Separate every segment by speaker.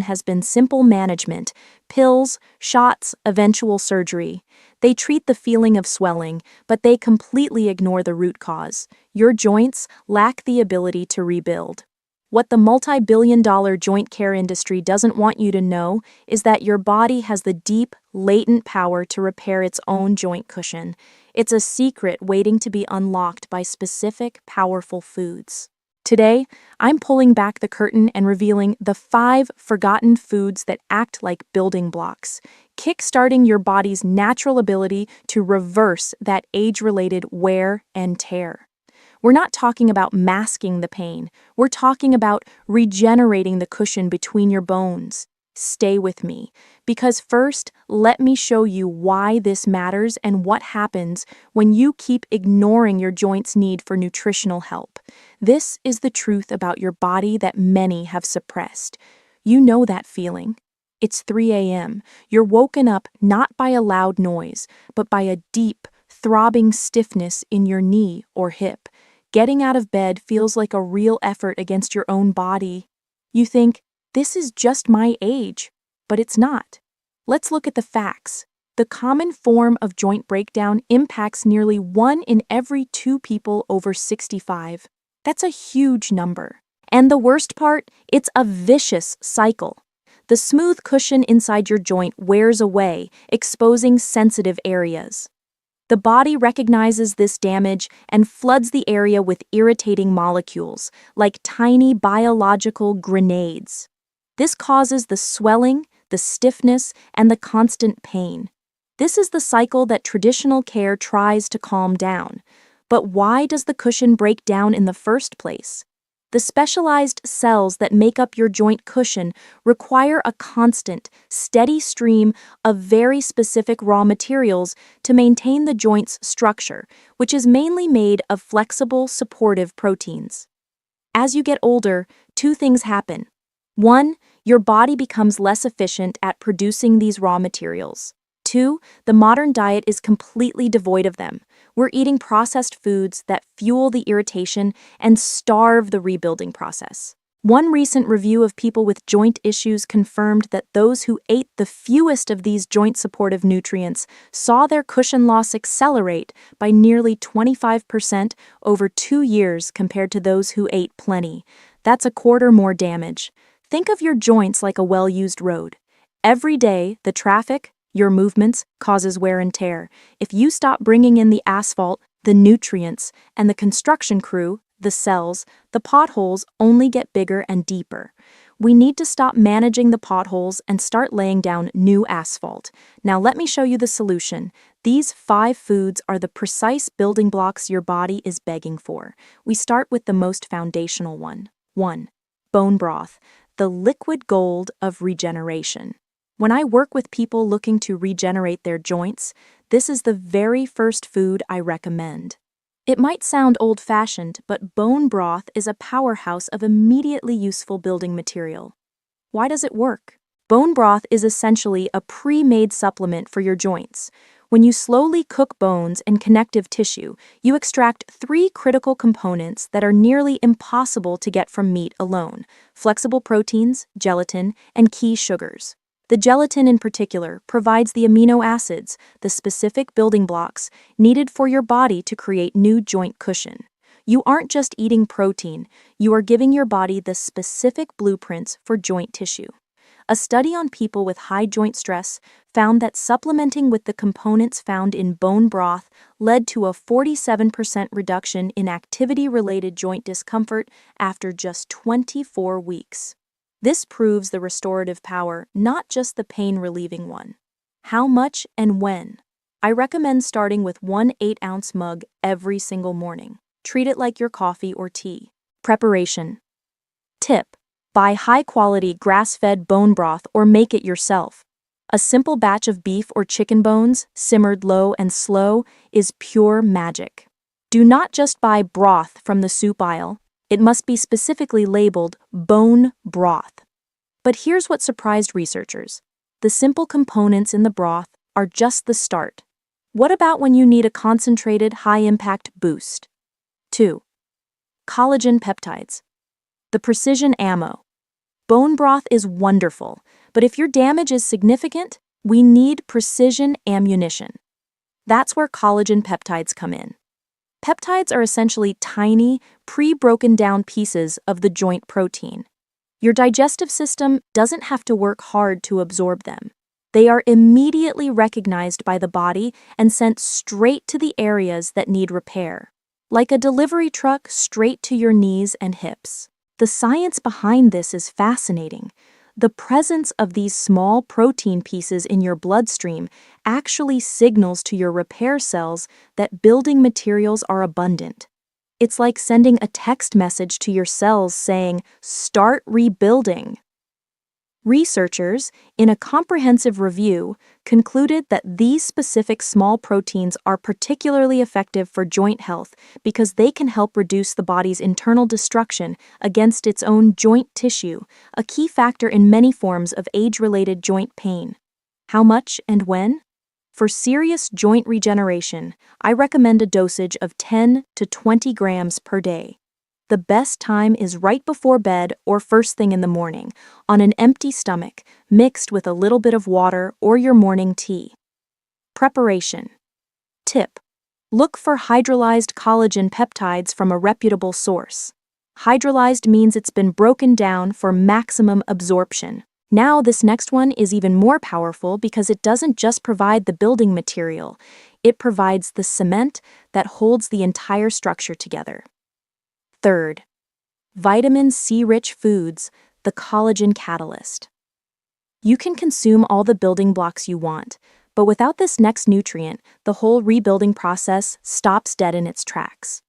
Speaker 1: has been simple management: pills, shots, eventual surgery. They treat the feeling of swelling, but they completely ignore the root cause. Your joints lack the ability to rebuild. What the multi-billion-dollar joint care industry doesn't want you to know is that your body has the deep, latent power to repair its own joint cushion. It's a secret waiting to be unlocked by specific, powerful foods. Today, I'm pulling back the curtain and revealing the 5 forgotten foods that act like building blocks, kickstarting your body's natural ability to reverse that age-related wear and tear. We're not talking about masking the pain. We're talking about regenerating the cushion between your bones. Stay with me, because first, let me show you why this matters and what happens when you keep ignoring your joints' need for nutritional help. This is the truth about your body that many have suppressed. You know that feeling. It's 3 a.m. You're woken up not by a loud noise, but by a deep, throbbing stiffness in your knee or hip. Getting out of bed feels like a real effort against your own body. You think, this is just my age, but it's not. Let's look at the facts. The common form of joint breakdown impacts nearly 1 in every 2 people over 65. That's a huge number. And the worst part, it's a vicious cycle. The smooth cushion inside your joint wears away, exposing sensitive areas. The body recognizes this damage and floods the area with irritating molecules, like tiny biological grenades. This causes the swelling, the stiffness, and the constant pain. This is the cycle that traditional care tries to calm down. But why does the cushion break down in the first place? The specialized cells that make up your joint cushion require a constant, steady stream of very specific raw materials to maintain the joint's structure, which is mainly made of flexible, supportive proteins. As you get older, 2 things happen. 1, your body becomes less efficient at producing these raw materials. 2, the modern diet is completely devoid of them. We're eating processed foods that fuel the irritation and starve the rebuilding process. One recent review of people with joint issues confirmed that those who ate the fewest of these joint-supportive nutrients saw their cushion loss accelerate by nearly 25% over 2 years compared to those who ate plenty. That's a quarter more damage. Think of your joints like a well-used road. Every day, the traffic, your movements, causes wear and tear. If you stop bringing in the asphalt, the nutrients, and the construction crew, the cells, the potholes only get bigger and deeper. We need to stop managing the potholes and start laying down new asphalt. Now let me show you the solution. These 5 foods are the precise building blocks your body is begging for. We start with the most foundational one. 1. Bone broth, the liquid gold of regeneration. When I work with people looking to regenerate their joints, this is the very first food I recommend. It might sound old-fashioned, but bone broth is a powerhouse of immediately useful building material. Why does it work? Bone broth is essentially a pre-made supplement for your joints. When you slowly cook bones and connective tissue, you extract 3 critical components that are nearly impossible to get from meat alone: flexible proteins, gelatin, and key sugars. The gelatin in particular provides the amino acids, the specific building blocks needed for your body to create new joint cushion. You aren't just eating protein, you are giving your body the specific blueprints for joint tissue. A study on people with high joint stress found that supplementing with the components found in bone broth led to a 47% reduction in activity-related joint discomfort after just 24 weeks. This proves the restorative power, not just the pain-relieving one. How much and when? I recommend starting with 1 8-ounce mug every single morning. Treat it like your coffee or tea. Preparation. Tip: buy high-quality grass-fed bone broth or make it yourself. A simple batch of beef or chicken bones, simmered low and slow, is pure magic. Do not just buy broth from the soup aisle. It must be specifically labeled bone broth. But here's what surprised researchers. The simple components in the broth are just the start. What about when you need a concentrated, high-impact boost? 2. Collagen peptides. The precision ammo. Bone broth is wonderful, but if your damage is significant, we need precision ammunition. That's where collagen peptides come in. Peptides are essentially tiny, pre-broken down pieces of the joint protein. Your digestive system doesn't have to work hard to absorb them. They are immediately recognized by the body and sent straight to the areas that need repair, like a delivery truck straight to your knees and hips. The science behind this is fascinating. The presence of these small protein pieces in your bloodstream actually signals to your repair cells that building materials are abundant. It's like sending a text message to your cells saying, "Start rebuilding." Researchers, in a comprehensive review, concluded that these specific small proteins are particularly effective for joint health because they can help reduce the body's internal destruction against its own joint tissue, a key factor in many forms of age-related joint pain. How much and when? For serious joint regeneration, I recommend a dosage of 10 to 20 grams per day. The best time is right before bed or first thing in the morning, on an empty stomach, mixed with a little bit of water or your morning tea. Preparation. Tip: look for hydrolyzed collagen peptides from a reputable source. Hydrolyzed means it's been broken down for maximum absorption. Now, this next one is even more powerful because it doesn't just provide the building material, it provides the cement that holds the entire structure together. Third, vitamin C-rich foods, the collagen catalyst. You can consume all the building blocks you want, but without this next nutrient, the whole rebuilding process stops dead in its tracks.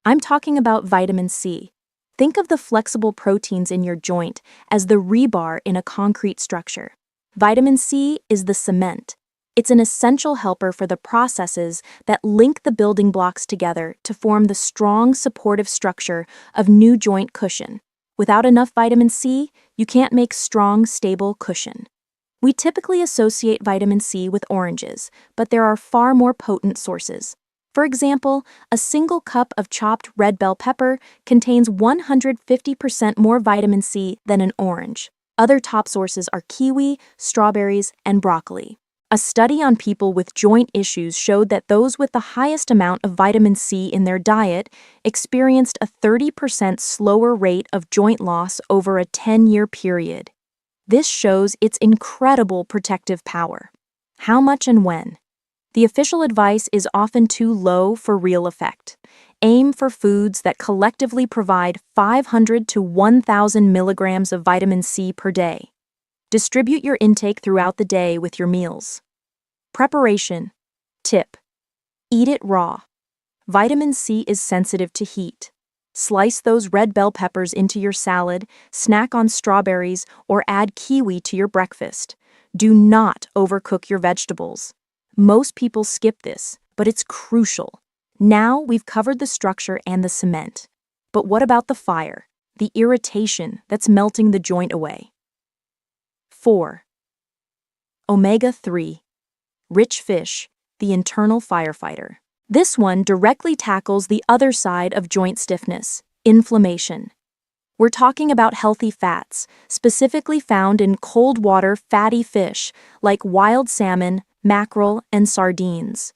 Speaker 1: I'm talking about vitamin C. Think of the flexible proteins in your joint as the rebar in a concrete structure. Vitamin C is the cement. It's an essential helper for the processes that link the building blocks together to form the strong, supportive structure of new joint cushion. Without enough vitamin C, you can't make strong, stable cushion. We typically associate vitamin C with oranges, but there are far more potent sources. For example, a single cup of chopped red bell pepper contains 150% more vitamin C than an orange. Other top sources are kiwi, strawberries, and broccoli. A study on people with joint issues showed that those with the highest amount of vitamin C in their diet experienced a 30% slower rate of joint loss over a 10-year period. This shows its incredible protective power. How much and when? The official advice is often too low for real effect. Aim for foods that collectively provide 500 to 1,000 milligrams of vitamin C per day. Distribute your intake throughout the day with your meals. Preparation. Tip: eat it raw. Vitamin C is sensitive to heat. Slice those red bell peppers into your salad, snack on strawberries, or add kiwi to your breakfast. Do not overcook your vegetables. Most people skip this, but it's crucial. Now we've covered the structure and the cement. But what about the fire, the irritation that's melting the joint away? 4. Omega-3. Rich fish, the internal firefighter. This one directly tackles the other side of joint stiffness, inflammation. We're talking about healthy fats, specifically found in cold water fatty fish like wild salmon, mackerel, and sardines.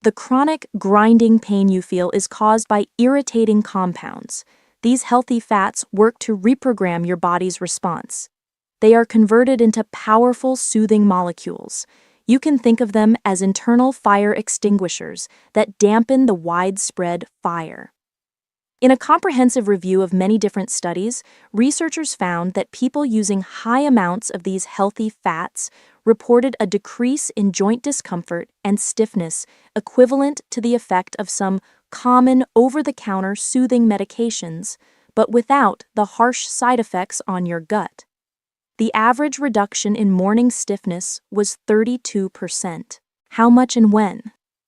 Speaker 1: The chronic grinding pain you feel is caused by irritating compounds. These healthy fats work to reprogram your body's response. They are converted into powerful, soothing molecules. You can think of them as internal fire extinguishers that dampen the widespread fire. In a comprehensive review of many different studies, researchers found that people using high amounts of these healthy fats reported a decrease in joint discomfort and stiffness equivalent to the effect of some common over-the-counter soothing medications, but without the harsh side effects on your gut. The average reduction in morning stiffness was 32%. How much and when?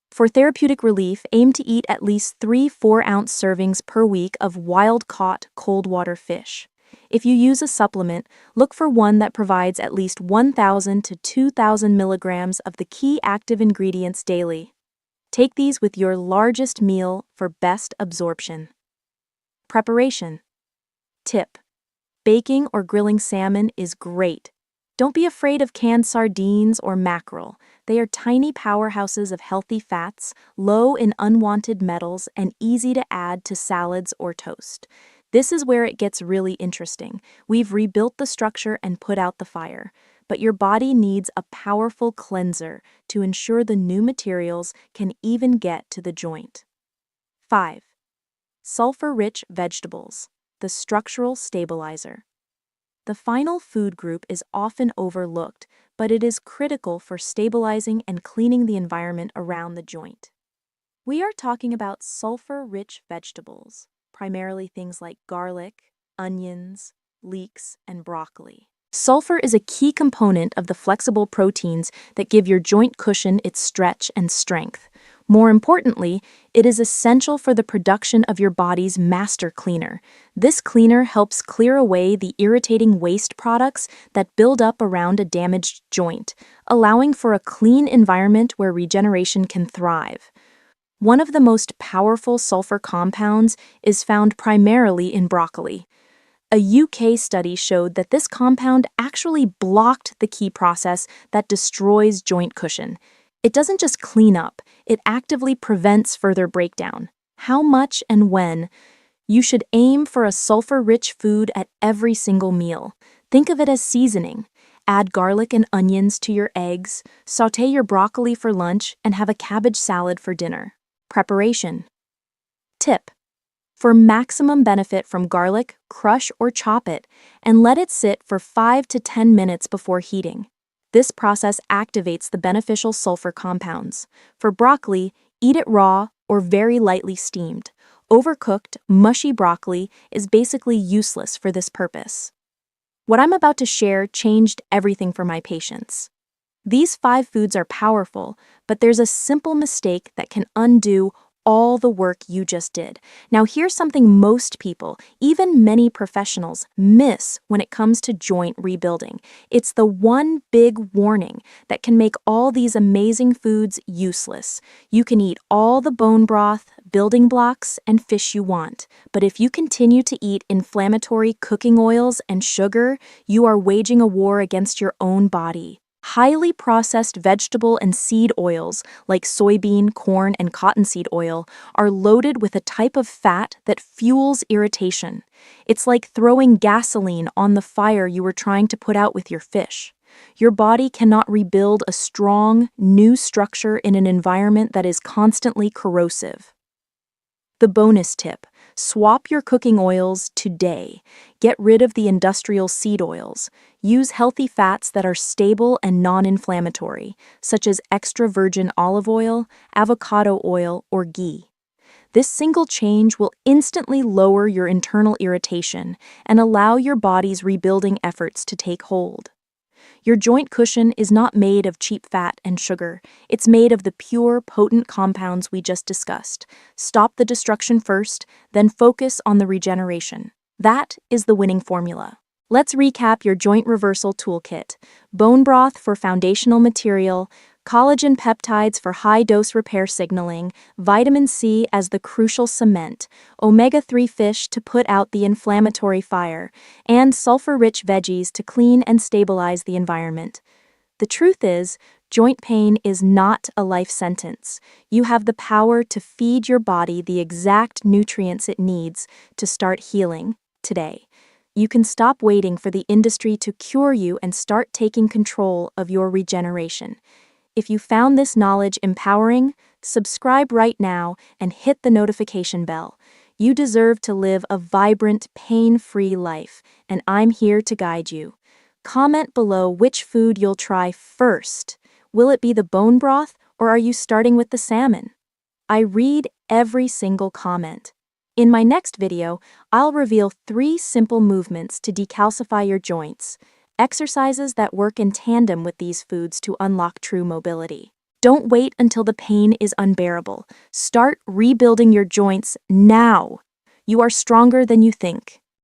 Speaker 1: For therapeutic relief, aim to eat at least 3 4-ounce servings per week of wild-caught cold water fish. If you use a supplement, look for one that provides at least 1,000 to 2,000 milligrams of the key active ingredients daily. Take these with your largest meal for best absorption. Preparation. Tip: Baking or grilling salmon is great. Don't be afraid of canned sardines or mackerel. They are tiny powerhouses of healthy fats, low in unwanted metals, and easy to add to salads or toast. This is where it gets really interesting. We've rebuilt the structure and put out the fire, but your body needs a powerful cleanser to ensure the new materials can even get to the joint. 5. Sulfur-rich vegetables, the structural stabilizer. The final food group is often overlooked, but it is critical for stabilizing and cleaning the environment around the joint. We are talking about sulfur-rich vegetables, primarily things like garlic, onions, leeks, and broccoli. Sulfur is a key component of the flexible proteins that give your joint cushion its stretch and strength. More importantly, it is essential for the production of your body's master cleaner. This cleaner helps clear away the irritating waste products that build up around a damaged joint, allowing for a clean environment where regeneration can thrive. One of the most powerful sulfur compounds is found primarily in broccoli. A UK study showed that this compound actually blocked the key process that destroys joint cushion. It doesn't just clean up, it actively prevents further breakdown. How much and when? You should aim for a sulfur-rich food at every single meal. Think of it as seasoning. Add garlic and onions to your eggs, sauté your broccoli for lunch, and have a cabbage salad for dinner. Preparation. Tip: for maximum benefit from garlic, crush or chop it, and let it sit for 5 to 10 minutes before heating. This process activates the beneficial sulfur compounds. For broccoli, eat it raw or very lightly steamed. Overcooked, mushy broccoli is basically useless for this purpose. What I'm about to share changed everything for my patients. These 5 foods are powerful, but there's a simple mistake that can undo all the work you just did. Now here's something most people, even many professionals, miss when it comes to joint rebuilding. It's the one big warning that can make all these amazing foods useless. You can eat all the bone broth, building blocks, and fish you want, but if you continue to eat inflammatory cooking oils and sugar, you are waging a war against your own body. Highly processed vegetable and seed oils, like soybean, corn, and cottonseed oil, are loaded with a type of fat that fuels irritation. It's like throwing gasoline on the fire you were trying to put out with your fish. Your body cannot rebuild a strong, new structure in an environment that is constantly corrosive. The bonus tip: swap your cooking oils today. Get rid of the industrial seed oils. Use healthy fats that are stable and non-inflammatory, such as extra virgin olive oil, avocado oil, or ghee. This single change will instantly lower your internal irritation and allow your body's rebuilding efforts to take hold. Your joint cushion is not made of cheap fat and sugar. It's made of the pure, potent compounds we just discussed. Stop the destruction first, then focus on the regeneration. That is the winning formula. Let's recap your joint reversal toolkit. Bone broth for foundational material, collagen peptides for high-dose repair signaling, vitamin C as the crucial cement, omega-3 fish to put out the inflammatory fire, and sulfur-rich veggies to clean and stabilize the environment. The truth is, joint pain is not a life sentence. You have the power to feed your body the exact nutrients it needs to start healing today. You can stop waiting for the industry to cure you and start taking control of your regeneration. If you found this knowledge empowering, subscribe right now and hit the notification bell. You deserve to live a vibrant, pain-free life, and I'm here to guide you. Comment below which food you'll try first. Will it be the bone broth, or are you starting with the salmon? I read every single comment. In my next video, I'll reveal 3 simple movements to decalcify your joints. Exercises that work in tandem with these foods to unlock true mobility. Don't wait until the pain is unbearable. Start rebuilding your joints now. You are stronger than you think.